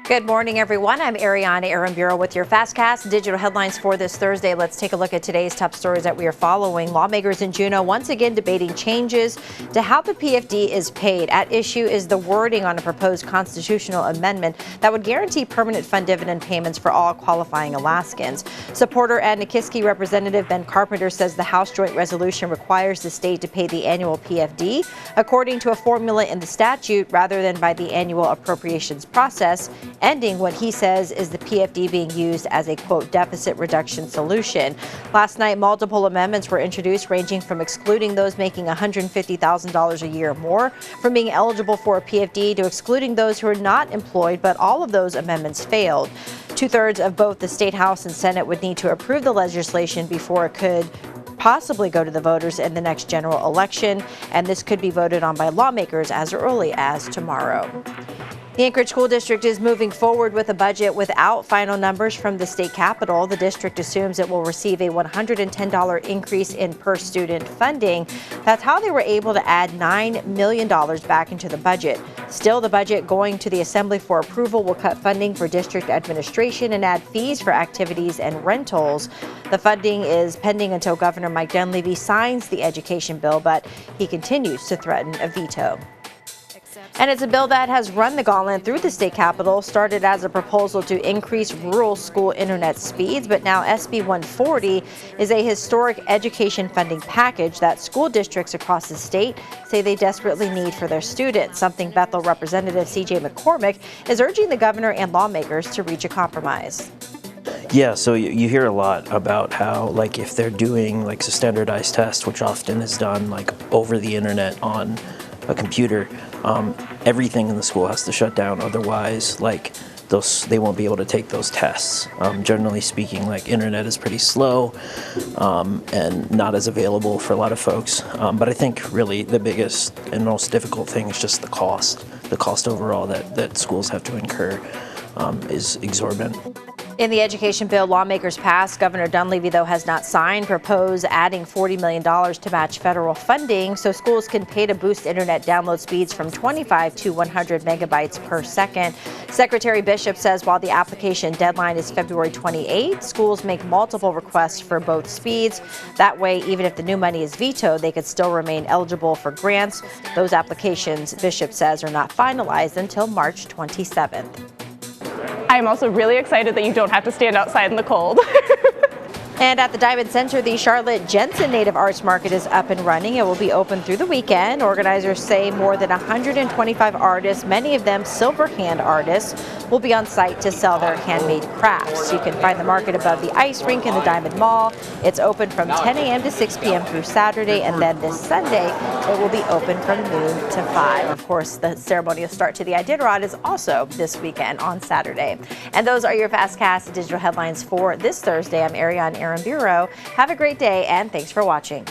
Good morning, everyone. I'm Ariana Aramburo with your FastCast digital headlines for this Thursday. Let's take a look at today's top stories that we are following. Lawmakers in Juneau once again debating changes to how the PFD is paid. At issue is the wording on a proposed constitutional amendment that would guarantee permanent fund dividend payments for all qualifying Alaskans. Supporter and Nikiski Representative Ben Carpenter says the House Joint Resolution requires the state to pay the annual PFD according to a formula in the statute rather than by the annual appropriations process, ending what he says is the PFD being used as a, quote, deficit reduction solution. Last night, multiple amendments were introduced ranging from excluding those making $150,000 a year or more from being eligible for a PFD to excluding those who are not employed, but all of those amendments failed. Two-thirds of both the State House and Senate would need to approve the legislation before it could possibly go to the voters in the next general election, and this could be voted on by lawmakers as early as tomorrow. The Anchorage School District is moving forward with a budget without final numbers from the state capitol. The district assumes it will receive a $110 increase in per student funding. That's how they were able to add $9 million back into the budget. Still, the budget going to the Assembly for approval will cut funding for district administration and add fees for activities and rentals. The funding is pending until Governor Mike Dunleavy signs the education bill, but he continues to threaten a veto. And it's a bill that has run the gauntlet through the state capitol. Started as a proposal to increase rural school internet speeds, but now SB 140 is a historic education funding package that school districts across the state say they desperately need for their students, something Bethel Representative CJ McCormick is urging the governor and lawmakers to reach a compromise. Yeah, so you hear a lot about how, like, if they're doing like a standardized test, which often is done like over the internet on a computer, everything in the school has to shut down. Otherwise, like, they won't be able to take those tests. Generally speaking, like, internet is pretty slow and not as available for a lot of folks. But I think really the biggest and most difficult thing is just the cost. The cost overall that schools have to incur is exorbitant. In the education bill lawmakers passed, Governor Dunleavy, though, has not signed, propose adding $40 million to match federal funding so schools can pay to boost internet download speeds from 25 to 100 megabytes per second. Secretary Bishop says while the application deadline is February 28, schools make multiple requests for both speeds. That way, even if the new money is vetoed, they could still remain eligible for grants. Those applications, Bishop says, are not finalized until March 27th. I'm also really excited that you don't have to stand outside in the cold. And at the Diamond Center, the Charlotte Jensen Native Arts Market is up and running. It will be open through the weekend. Organizers say more than 125 artists, many of them silver hand artists, will be on site to sell their handmade crafts. You can find the market above the ice rink in the Diamond Mall. It's open from 10 a.m. to 6 p.m. through Saturday, and then this Sunday it will be open from noon to 5. Of course, the ceremonial start to the Iditarod is also this weekend on Saturday. And those are your FastCast digital headlines for this Thursday. I'm Ariane Aramburo. Have a great day, and thanks for watching.